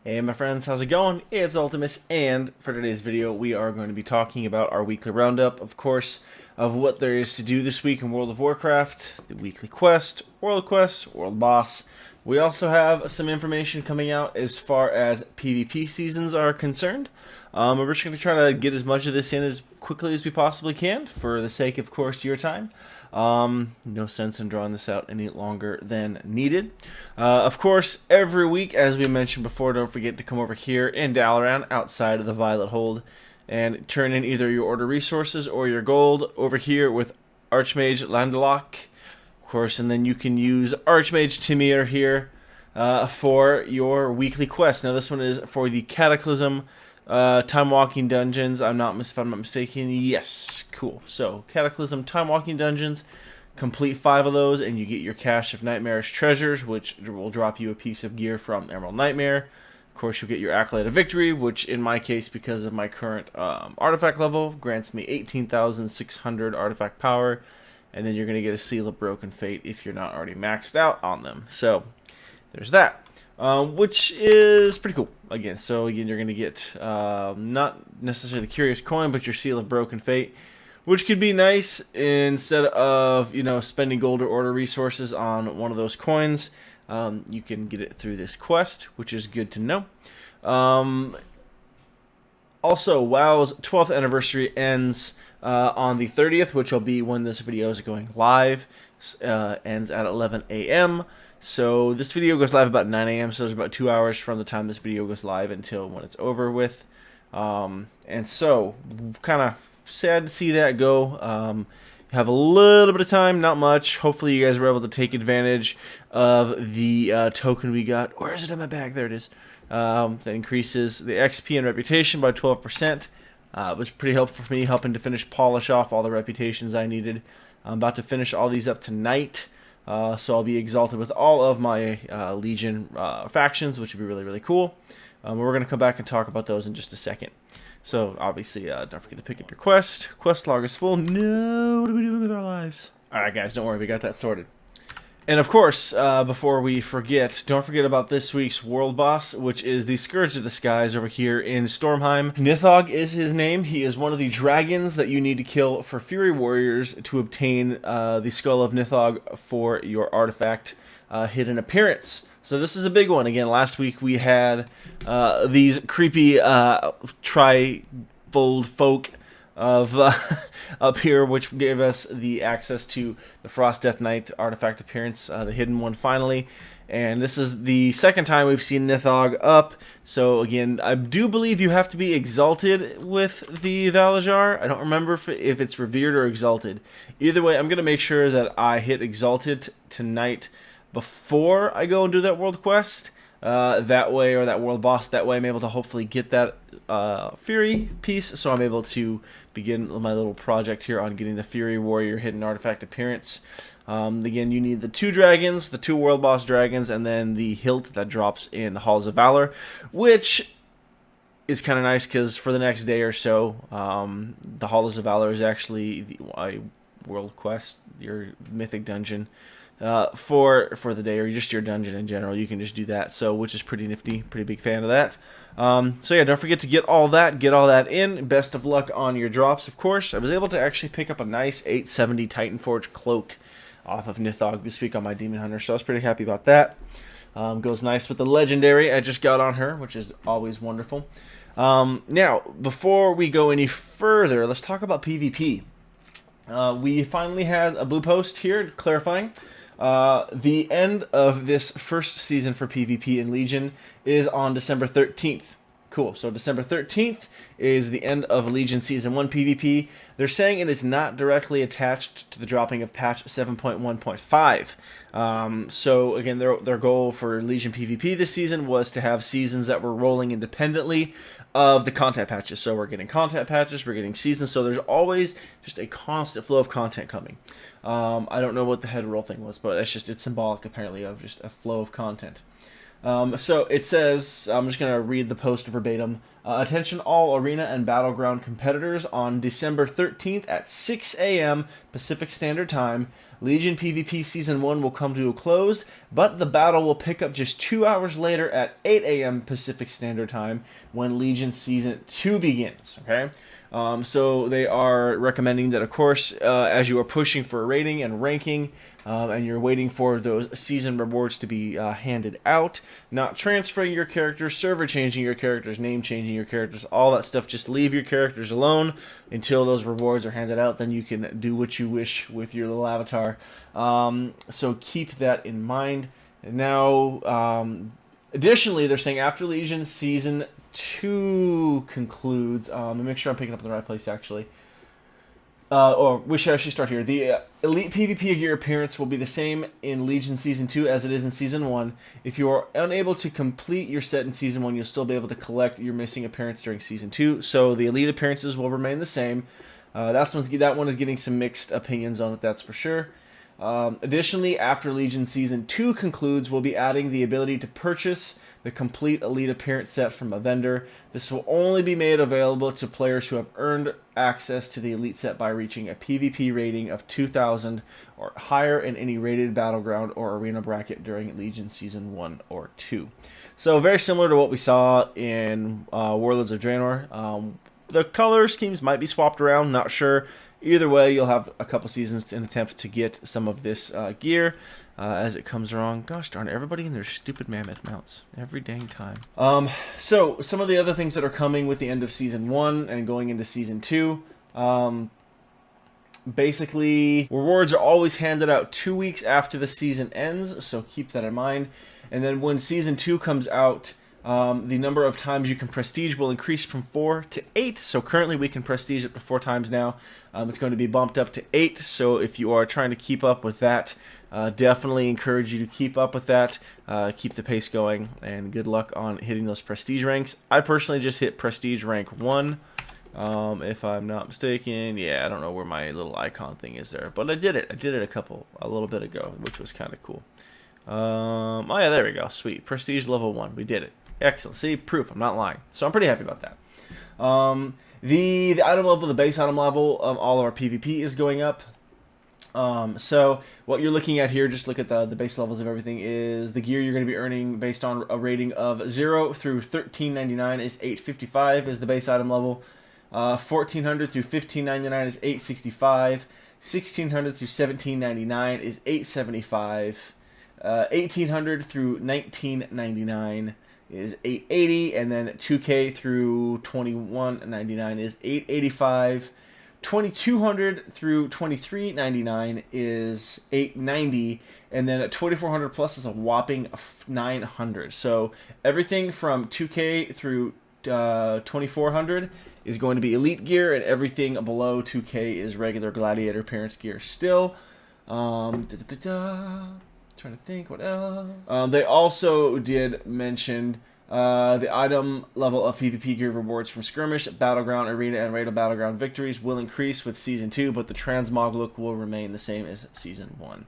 Hey my friends, how's it going? It's Ultimus, and for today's video we are going to be talking about our weekly roundup, of course, of what there is to do this week in World of Warcraft, the weekly quest, world boss. We also have some information coming out as far as PvP seasons are concerned. We're just going to try to get as much of this in as quickly as we possibly can, for the sake, of course, your time. No sense in drawing this out any longer than needed. Of course, every week, as we mentioned before, don't forget to come over here in Dalaran, outside of the Violet Hold, and turn in either your order resources or your gold over here with Archmage Landaloch. Of course, and then you can use Archmage Timir here for your weekly quest. Now, this one is for the Cataclysm Time Walking Dungeons. If I'm not mistaken. Yes, cool. So, Cataclysm Time Walking Dungeons. Complete 5 of those, and you get your cache of Nightmarish Treasures, which will drop you a piece of gear from Emerald Nightmare. Of course, you'll get your Accolade of Victory, which in my case, because of my current artifact level, grants me 18,600 artifact power. And then you're going to get a Seal of Broken Fate if you're not already maxed out on them. So, there's that. Which is pretty cool. Again, so again, you're going to get not necessarily the Curious Coin, but your Seal of Broken Fate, which could be nice instead of, spending gold or order resources on one of those coins. You can get it through this quest, which is good to know. Also, WoW's 12th anniversary ends on the 30th, which will be when this video is going live. Ends at 11 a.m. So this video goes live about 9 a.m. So there's about 2 hours from the time this video goes live until when it's over with. And so, kind of sad to see that go. Have a little bit of time, not much. Hopefully you guys were able to take advantage of the token we got. Where is it in my bag? There it is. That increases the XP and reputation by 12%. It was pretty helpful for me, helping to polish off all the reputations I needed. I'm about to finish all these up tonight, so I'll be exalted with all of my Legion factions, which would be really, really cool. We're going to come back and talk about those in just a second. So, obviously, don't forget to pick up your quest. Quest log is full. No, what are we doing with our lives? Alright, guys, don't worry, we got that sorted. And of course, before we forget, don't forget about this week's world boss, which is the Scourge of the Skies over here in Stormheim. Nithog is his name. He is one of the dragons that you need to kill for Fury Warriors to obtain the Skull of Nithog for your artifact hidden appearance. So this is a big one. Again, last week we had these creepy tri-fold folk of up here, which gave us the access to the Frost Death Knight artifact appearance, the hidden one finally. And this is the second time we've seen Nithog up. So again, I do believe you have to be exalted with the Valajar. I don't remember if it's revered or exalted. Either way, I'm going to make sure that I hit exalted tonight before I go and do that world quest. That way, or that world boss, that way I'm able to hopefully get that Fury piece, so I'm able to begin my little project here on getting the Fury Warrior hidden artifact appearance. Again, you need the 2 dragons, the 2 world boss dragons, and then the hilt that drops in the Halls of Valor, which is kind of nice because for the next day or so, the Halls of Valor is actually the world quest, your mythic dungeon. For the day, or just your dungeon in general. You can just do that, so which is pretty nifty. Pretty big fan of that. So yeah, don't forget to get all that in. Best of luck on your drops, of course. I was able to actually pick up a nice 870 Titanforge cloak off of Nithog this week on my Demon Hunter, so I was pretty happy about that. Goes nice with the legendary I just got on her, which is always wonderful. Now, before we go any further, let's talk about PvP. We finally had a blue post here clarifying. The end of this first season for PvP in Legion is on December 13th. Cool. So December 13th is the end of Legion Season 1 PvP. They're saying it is not directly attached to the dropping of patch 7.1.5. So again, their goal for Legion PvP this season was to have seasons that were rolling independently of the content patches. So we're getting content patches, we're getting seasons, so there's always just a constant flow of content coming. I don't know what the head roll thing was, but it's symbolic apparently of just a flow of content. So it says, I'm just going to read the post verbatim. Attention all arena and battleground competitors on December 13th at 6 a.m. Pacific Standard Time. Legion PvP Season 1 will come to a close, but the battle will pick up just 2 hours later at 8 a.m. Pacific Standard Time when Legion Season 2 begins. Okay? So they are recommending that, of course, as you are pushing for a rating and ranking, and you're waiting for those season rewards to be handed out, not transferring your characters, server changing your characters, name changing your characters, all that stuff. Just leave your characters alone until those rewards are handed out. Then you can do what you wish with your little avatar. So keep that in mind. Now, additionally, they're saying after Legion Season 2 concludes, let me make sure I'm picking up in the right place, actually. Or we should actually start here. The Elite PvP gear appearance will be the same in Legion Season 2 as it is in Season 1. If you are unable to complete your set in Season 1, you'll still be able to collect your missing appearance during Season 2. So the Elite appearances will remain the same. That one is getting some mixed opinions on it, that's for sure. Additionally, after Legion Season 2 concludes, we'll be adding the ability to purchase the complete Elite appearance set from a vendor. This will only be made available to players who have earned access to the Elite set by reaching a PvP rating of 2,000 or higher in any rated battleground or arena bracket during Legion Season 1 or 2. So very similar to what we saw in Warlords of Draenor. The color schemes might be swapped around, not sure. Either way, you'll have a couple seasons to attempt to get some of this gear as it comes around. Gosh darn it, everybody and their stupid mammoth mounts every dang time. So some of the other things that are coming with the end of Season 1 and going into Season 2. Basically, rewards are always handed out 2 weeks after the season ends, so keep that in mind. And then when Season 2 comes out, the number of times you can prestige will increase from 4 to 8. So currently we can prestige up to 4 times now. It's going to be bumped up to 8. So if you are trying to keep up with that, definitely encourage you to keep up with that. Keep the pace going, and good luck on hitting those prestige ranks. I personally just hit prestige rank 1. If I'm not mistaken. Yeah, I don't know where my little icon thing is there, but I did it. I did it a little bit ago, which was kind of cool. Oh yeah, there we go. Sweet. Prestige level 1. We did it. Excellent. See, proof. I'm not lying. So I'm pretty happy about that. The item level, the base item level of all of our PvP is going up. So what you're looking at here, just look at the base levels of everything, is the gear you're going to be earning based on a rating of 0 through 1399 is 855 is the base item level. 1400 through 1599 is 865. 1600 through 1799 is 875. 1800 through 1999 is 880, and then 2K through 2199 is 885. 2200 through 2399 is 890, and then at 2400 plus is a whopping 900. So everything from 2K through 2400 is going to be Elite gear, and everything below 2K is regular Gladiator appearance gear still. Trying to think what else. They also did mention the item level of PvP gear rewards from skirmish, battleground, arena, and raid battleground victories will increase with Season 2, but the transmog look will remain the same as Season 1.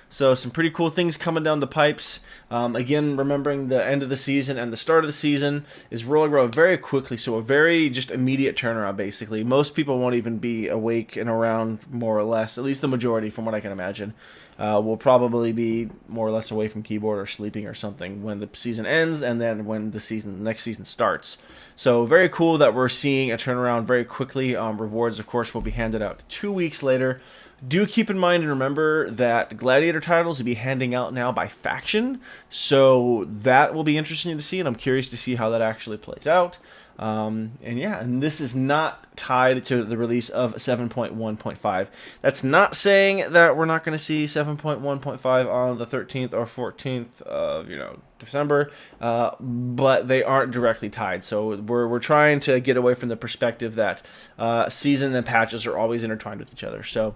So some pretty cool things coming down the pipes. Again, remembering the end of the season and the start of the season is rolling around very quickly, so a very just immediate turnaround, basically. Most people won't even be awake and around, more or less, at least the majority, from what I can imagine. Will probably be more or less away from keyboard or sleeping or something when the season ends, and then when the next season starts. So very cool that we're seeing a turnaround very quickly. Rewards, of course, will be handed out 2 weeks later. Do keep in mind and remember that Gladiator titles will be handing out now by faction, so that will be interesting to see, and I'm curious to see how that actually plays out. And yeah, and this is not tied to the release of 7.1.5. That's not saying that we're not going to see 7.1.5 on the 13th or 14th of December, but they aren't directly tied. So we're trying to get away from the perspective that season and patches are always intertwined with each other. So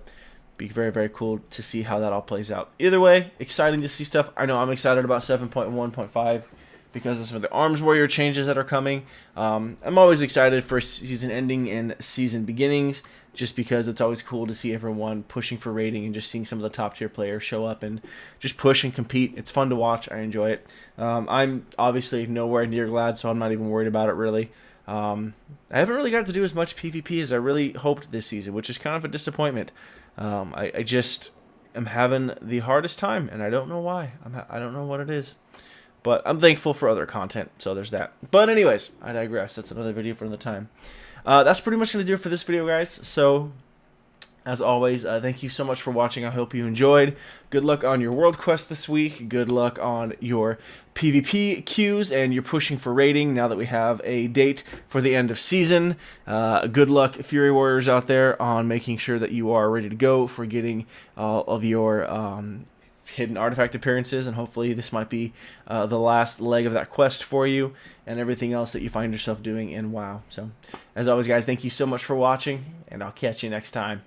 be very, very cool to see how that all plays out. Either way, exciting to see stuff. I know I'm excited about 7.1.5 because of some of the Arms Warrior changes that are coming. I'm always excited for season ending and season beginnings. just because it's always cool to see everyone pushing for rating and just seeing some of the top tier players show up and just push and compete. It's fun to watch. I enjoy it. I'm obviously nowhere near glad, so I'm not even worried about it really. I haven't really got to do as much PvP as I really hoped this season, which is kind of a disappointment. I just am having the hardest time, and I don't know why. I don't know what it is. But I'm thankful for other content, so there's that. But anyways, I digress. That's another video for another time. That's pretty much going to do it for this video, guys. So, as always, thank you so much for watching. I hope you enjoyed. Good luck on your world quest this week. Good luck on your PvP queues and you're pushing for rating now that we have a date for the end of season. Good luck, Fury Warriors out there, on making sure that you are ready to go for getting all of your hidden artifact appearances, and hopefully this might be the last leg of that quest for you and everything else that you find yourself doing in WoW. So, as always, guys, thank you so much for watching, and I'll catch you next time.